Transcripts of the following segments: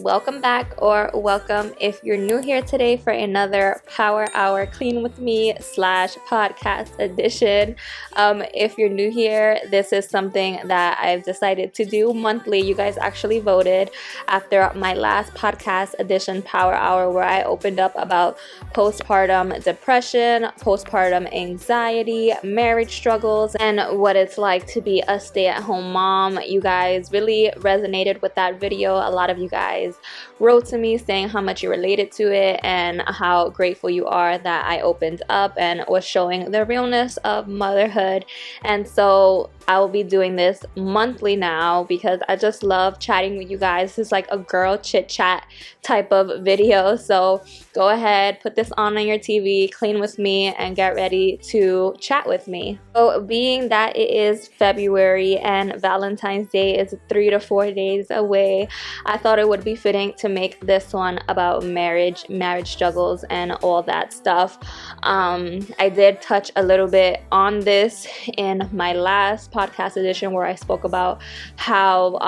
welcome back, or welcome if you're new here today for another Power Hour Clean with Me / podcast edition. If you're new here, this is something that I've decided to do monthly. You guys actually voted after my last podcast edition Power Hour, where I opened up about postpartum depression, postpartum anxiety, marriage struggles, and what it's like to be a stay-at-home mom. You guys really resonated with that video. A lot of you guys wrote to me saying how much you related to it and how grateful you are that I opened up and was showing the realness of motherhood. And so I will be doing this monthly now because I just love chatting with you guys. This is like a girl chit chat type of video. So go ahead, put this on your TV, clean with me, and get ready to chat with me. So being that it is February and Valentine's Day is 3 to 4 days away, I thought it would be fitting to make this one about marriage struggles, and all that stuff. I did touch a little bit on this in my last podcast edition where I spoke about how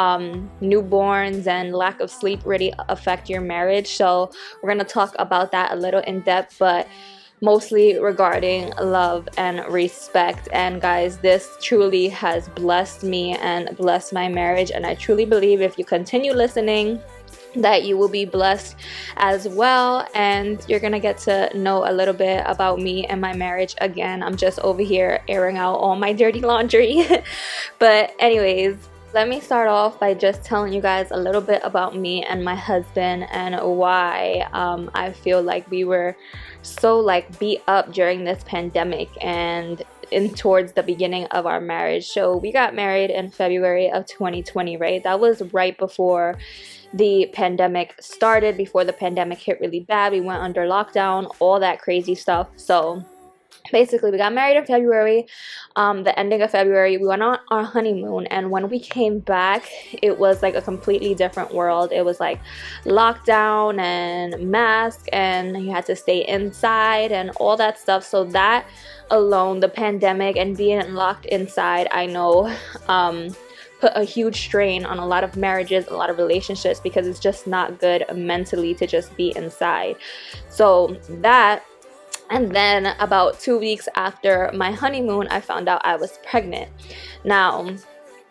newborns and lack of sleep really affect your marriage. So we're going to talk about that a little in depth, but mostly regarding love and respect. And guys, this truly has blessed me and blessed my marriage, and I truly believe if you continue listening that you will be blessed as well, and you're gonna get to know a little bit about me and my marriage. Again, I'm just over here airing out all my dirty laundry. But anyways, let me start off by just telling you guys a little bit about me and my husband and why I feel like we were so beat up during this pandemic and towards the beginning of our marriage. So we got married in February of 2020, right? That was right before the pandemic started, before the pandemic hit really bad. We went under lockdown, all that crazy stuff. So basically, we got married in February. The ending of February, we went on our honeymoon, and when we came back, it was like a completely different world. It was like lockdown and mask, and you had to stay inside and all that stuff. So that alone, the pandemic and being locked inside, I know put a huge strain on a lot of marriages, a lot of relationships, because it's just not good mentally to just be inside. So that. And then about 2 weeks after my honeymoon, I found out I was pregnant. Now,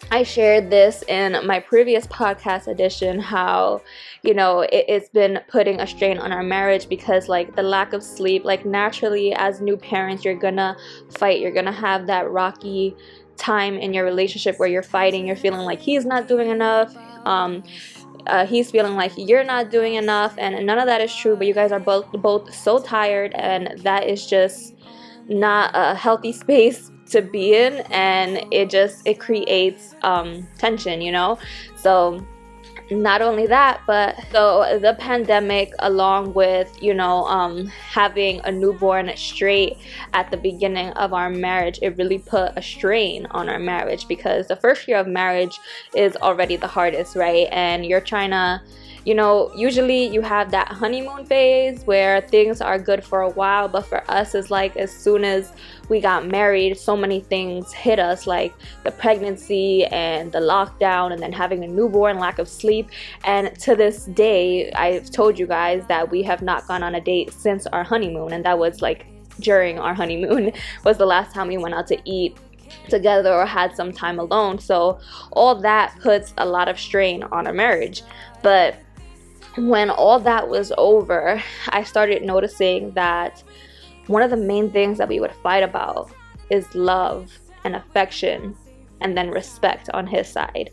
I shared this in my previous podcast edition, how, it's been putting a strain on our marriage because the lack of sleep, naturally as new parents, you're gonna fight. You're gonna have that rocky time in your relationship where you're fighting. You're feeling like he's not doing enough. He's feeling like you're not doing enough, and none of that is true, but you guys are both so tired, and that is just not a healthy space to be in, and it creates tension. So not only that, but so the pandemic, along with having a newborn straight at the beginning of our marriage, it really put a strain on our marriage, because the first year of marriage is already the hardest, right? And you're trying to usually you have that honeymoon phase where things are good for a while, but for us, it's like as soon as we got married, so many things hit us, like the pregnancy and the lockdown, and then having a newborn, lack of sleep. And to this day, I've told you guys that we have not gone on a date since our honeymoon, and that was during our honeymoon was the last time we went out to eat together or had some time alone. So all that puts a lot of strain on our marriage. But when all that was over, I started noticing that one of the main things that we would fight about is love and affection, and then respect on his side.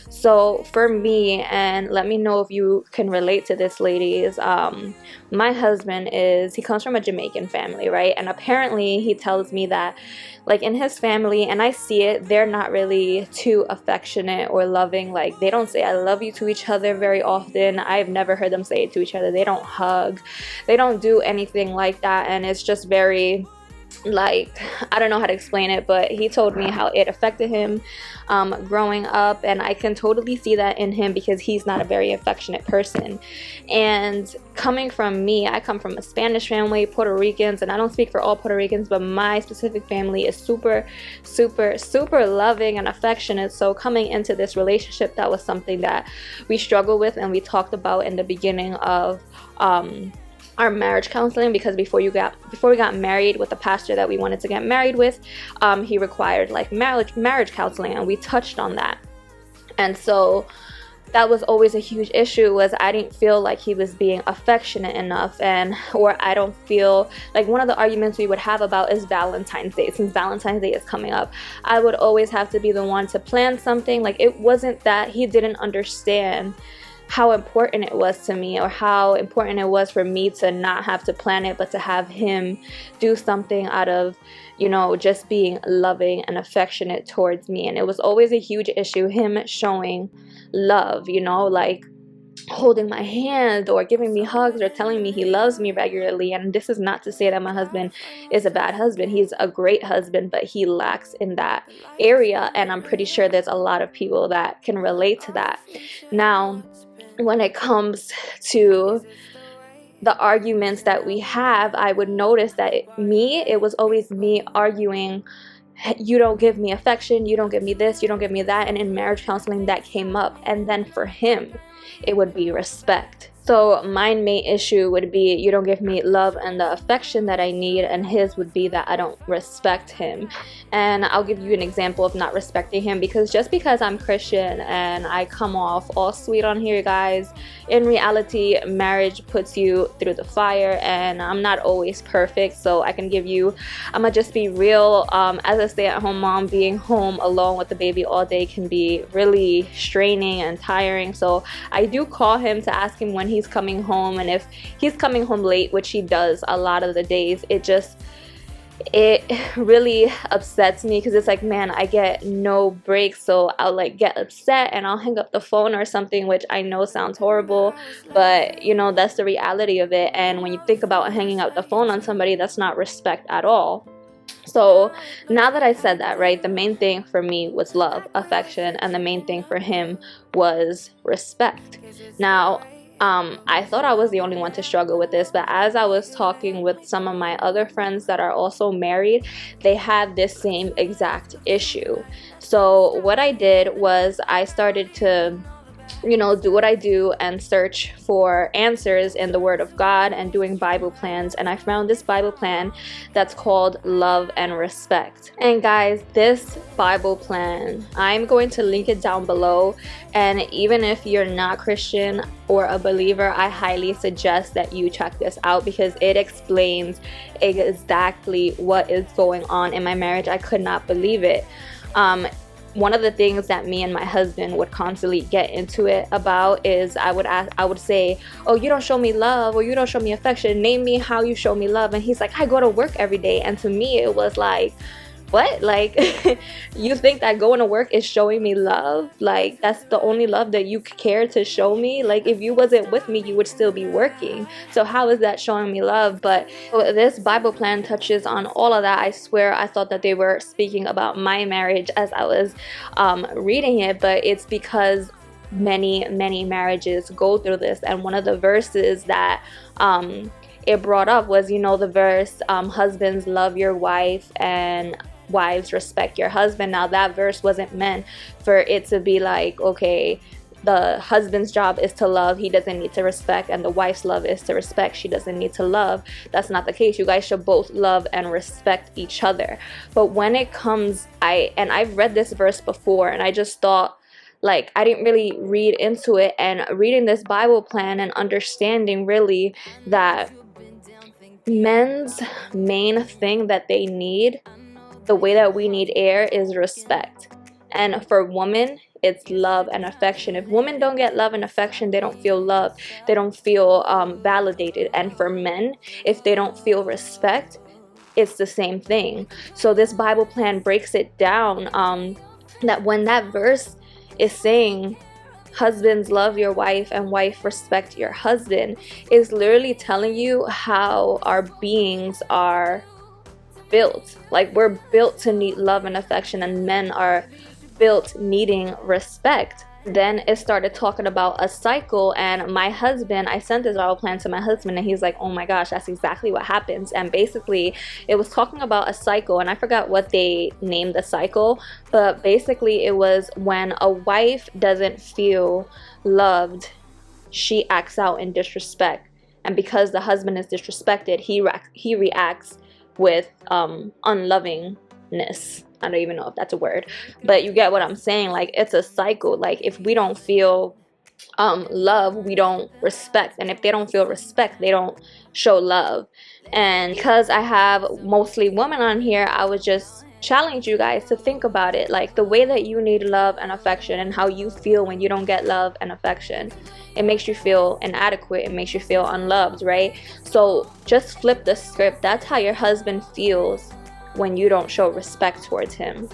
So for me, and let me know if you can relate to this, ladies, my husband he comes from a Jamaican family, right? And apparently he tells me that in his family, and I see it, they're not really too affectionate or loving. They don't say I love you to each other very often. I've never heard them say it to each other. They don't hug. They don't do anything like that. And it's just very like, I don't know how to explain it, but he told me how it affected him growing up, and I can totally see that in him because he's not a very affectionate person. And coming from me, I come from a Spanish family, Puerto Ricans, and I don't speak for all Puerto Ricans, but my specific family is super loving and affectionate. So coming into this relationship, that was something that we struggled with and we talked about in the beginning of our marriage counseling, because before we got married with the pastor that we wanted to get married with, he required like marriage counseling, and we touched on that. And so that was always a huge issue, was I didn't feel like he was being affectionate enough, or I don't feel like, one of the arguments we would have about is Valentine's Day. Since Valentine's Day is coming up, I would always have to be the one to plan something. Like, it wasn't that he didn't understand how important it was to me, or how important it was for me to not have to plan it, but to have him do something out of, you know, just being loving and affectionate towards me. And it was always a huge issue, him showing love, you know, like holding my hand or giving me hugs or telling me he loves me regularly. And this is not to say that my husband is a bad husband. He's a great husband, but he lacks in that area, and I'm pretty sure there's a lot of people that can relate to that. Now, when it comes to the arguments that we have, I would notice that it was always me arguing, you don't give me affection, you don't give me this, you don't give me that. And in marriage counseling, that came up. And then for him, it would be respect. So my main issue would be, you don't give me love and the affection that I need, and his would be that I don't respect him. And I'll give you an example of not respecting him, because just because I'm Christian and I come off all sweet on here, guys, in reality, marriage puts you through the fire, and I'm not always perfect. So I'm gonna just be real. As a stay-at-home mom, being home alone with the baby all day can be really straining and tiring. So I do call him to ask him when he's coming home, and if he's coming home late, which he does a lot of the days, it really upsets me, because it's like, man, I get no breaks. So I'll like get upset and I'll hang up the phone or something, which I know sounds horrible, but you know, that's the reality of it. And when you think about hanging up the phone on somebody, that's not respect at all. So now that I said that, right, the main thing for me was love, affection, and the main thing for him was respect. Now, I thought I was the only one to struggle with this, but as I was talking with some of my other friends that are also married, they had this same exact issue. So what I did was I started to, you know, do what I do and search for answers in the Word of God and doing Bible plans. And I found this Bible plan that's called Love and Respect. And guys, this Bible plan, I'm going to link it down below. And even if you're not Christian or a believer, I highly suggest that you check this out, because it explains exactly what is going on in my marriage. I could not believe it. One of the things that me and my husband would constantly get into it about is I would say, oh, you don't show me love, or you don't show me affection. Name me how you show me love. And he's like, I go to work every day. And to me, it was like, what? Like, you think that going to work is showing me love? Like, that's the only love that you care to show me? Like, if you wasn't with me, you would still be working. So how is that showing me love? But this Bible plan touches on all of that. I swear I thought that they were speaking about my marriage as I was reading it, but it's because many marriages go through this. And one of the verses that it brought up was, you know, the verse, husbands, love your wife, and wives, respect your husband. Now, that verse wasn't meant for it to be like, okay, the husband's job is to love, he doesn't need to respect, and the wife's love is to respect, she doesn't need to love. That's not the case. You guys should both love and respect each other. But when it comes, I've read this verse before, and I just thought, like, I didn't really read into it. And reading this Bible plan and understanding really that men's main thing that they need, the way that we need air, is respect. And for women, it's love and affection. If women don't get love and affection, they don't feel loved, they don't feel validated. And for men, if they don't feel respect, it's the same thing. So this Bible plan breaks it down, that when that verse is saying husbands, love your wife, and wife, respect your husband, is literally telling you how our beings are built. Like, we're built to need love and affection, and men are built needing respect. Then it started talking about a cycle, and my husband, I sent this Bible plan to my husband, and he's like, oh my gosh, that's exactly what happens. And basically it was talking about a cycle, and I forgot what they named the cycle, but basically it was when a wife doesn't feel loved, she acts out in disrespect, and because the husband is disrespected, he reacts with unlovingness. I don't even know if that's a word, but you get what I'm saying. Like, it's a cycle. Like, if we don't feel love, we don't respect, and if they don't feel respect, they don't show love. And because I have mostly women on here, I would just challenge you guys to think about it, like the way that you need love and affection, and how you feel when you don't get love and affection. It makes you feel inadequate, it makes you feel unloved, right? So just flip the script. That's how your husband feels when you don't show respect towards him.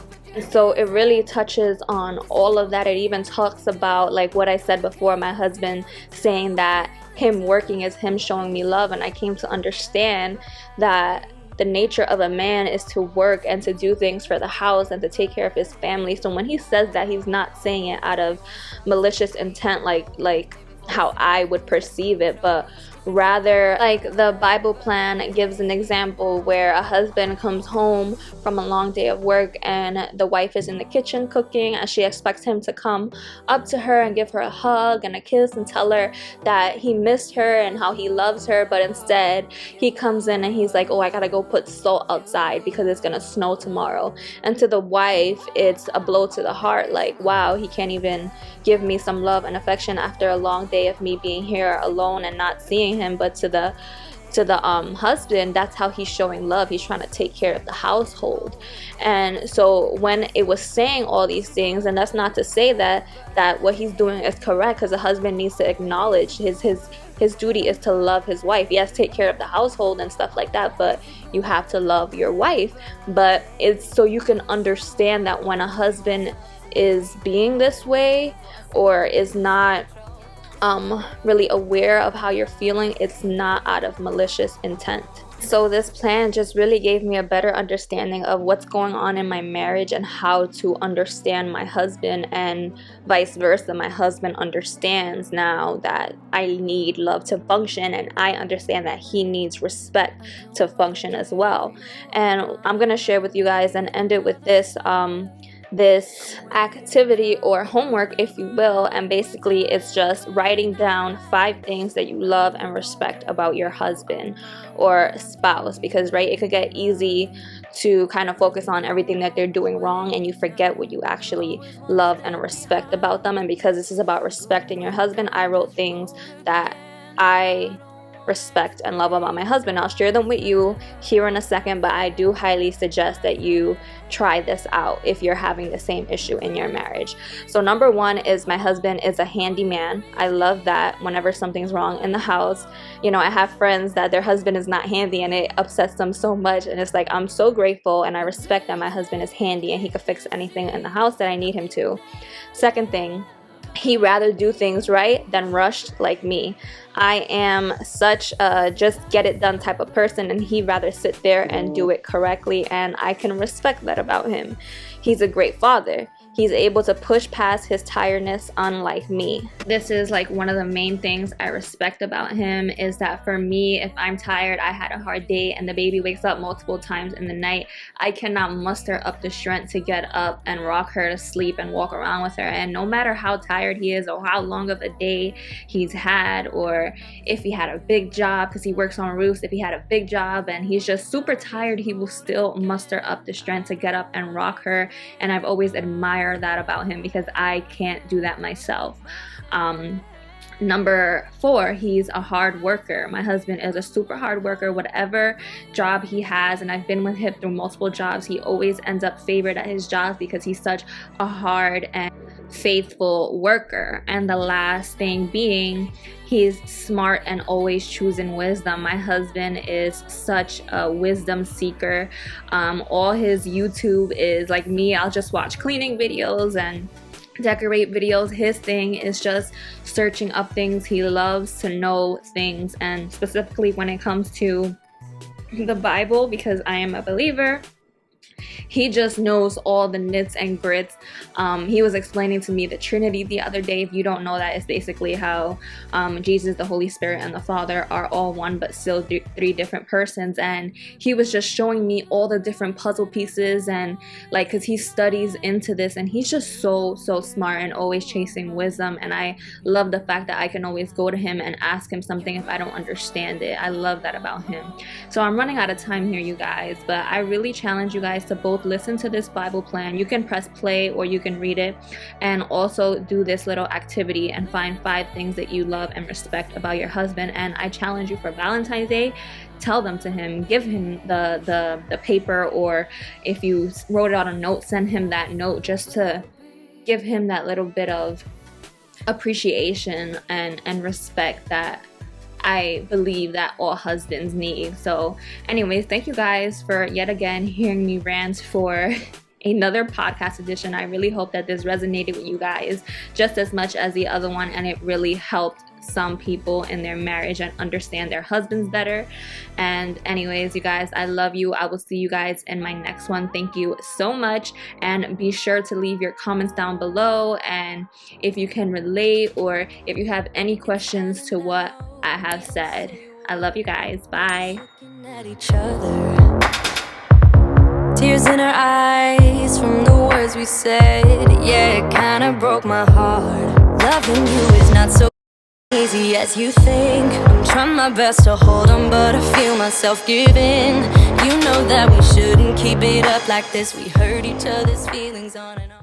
So it really touches on all of that. It even talks about, like what I said before, my husband saying that him working is him showing me love, and I came to understand that the nature of a man is to work and to do things for the house and to take care of his family. So when he says that, he's not saying it out of malicious intent, like how I would perceive it, but rather, like the Bible plan gives an example where a husband comes home from a long day of work, and the wife is in the kitchen cooking, and she expects him to come up to her and give her a hug and a kiss and tell her that he missed her and how he loves her. But instead he comes in and he's like, oh, I gotta go put salt outside because it's gonna snow tomorrow. And to the wife, it's a blow to the heart. Like, wow, he can't even give me some love and affection after a long day of me being here alone and not seeing him. But to the husband, that's how he's showing love. He's trying to take care of the household. And so when it was saying all these things, and that's not to say that what he's doing is correct, because the husband needs to acknowledge his duty is to love his wife. Yes, take care of the household and stuff like that, but you have to love your wife. But it's so you can understand that when a husband is being this way or is not really aware of how you're feeling, it's not out of malicious intent. So this plan just really gave me a better understanding of what's going on in my marriage and how to understand my husband, and vice versa. My husband understands now that I need love to function, and I understand that he needs respect to function as well. And I'm gonna share with you guys and end it with this activity or homework, if you will. And basically it's just writing down 5 things that you love and respect about your husband or spouse, because right, it could get easy to kind of focus on everything that they're doing wrong and you forget what you actually love and respect about them. And because this is about respecting your husband, I wrote things that I respect and love about my husband. I'll share them with you here in a second, but I do highly suggest that you try this out if you're having the same issue in your marriage. So number 1 is my husband is a handyman. I love that. Whenever something's wrong in the house, you know, I have friends that their husband is not handy and it upsets them so much, and it's like, I'm so grateful and I respect that my husband is handy and he could fix anything in the house that I need him to. Second thing, he rather do things right than rushed like me. I am such a just get it done type of person, and he rather sit there and do it correctly, and I can respect that about him. He's a great father. He's able to push past his tiredness, unlike me. This is like one of the main things I respect about him, is that for me, if I'm tired, I had a hard day, and the baby wakes up multiple times in the night, I cannot muster up the strength to get up and rock her to sleep and walk around with her. And no matter how tired he is or how long of a day he's had, or if he had a big job, because he works on roofs, if he had a big job and he's just super tired, he will still muster up the strength to get up and rock her. And I've always admired that about him, because I can't do that myself. Number 4, he's a hard worker. My husband is a super hard worker. Whatever job he has, and I've been with him through multiple jobs, he always ends up favored at his job because he's such a hard and faithful worker. And the last thing being, he's smart and always choosing wisdom. My husband is such a wisdom seeker. All his YouTube is like me. I'll just watch cleaning videos and decorate videos. His thing is just searching up things. He loves to know things, and specifically when it comes to the Bible because I am a believer. He just knows all the nits and grits. He was explaining to me the Trinity the other day. If you don't know that, it's basically how Jesus, the Holy Spirit, and the Father are all one but still three different persons. And he was just showing me all the different puzzle pieces, and like, because he studies into this, and he's just so smart and always chasing wisdom. And I love the fact that I can always go to him and ask him something if I don't understand it. I love that about him. So I'm running out of time here, you guys, but I really challenge you guys to both listen to this Bible plan. You can press play or you can read it, and also do this little activity and find 5 things that you love and respect about your husband. And I challenge you for Valentine's Day, tell them to him, give him the paper, or if you wrote it on a note, send him that note just to give him that little bit of appreciation and respect that I believe that all husbands need. So anyways, thank you guys for yet again hearing me rant for another podcast edition. I really hope that this resonated with you guys just as much as the other one, and it really helped some people in their marriage and understand their husbands better. And anyways, you guys, I love you. I will see you guys in my next one. Thank you so much, and be sure to leave your comments down below, and if you can relate or if you have any questions to what I have said. I love you guys. Bye. Tears in our eyes from the words we said. Yeah, it kinda broke my heart. Loving you is not so easy as you think. I'm trying my best to hold on, but I feel myself giving. You know that we shouldn't keep it up like this. We hurt each other's feelings on and on.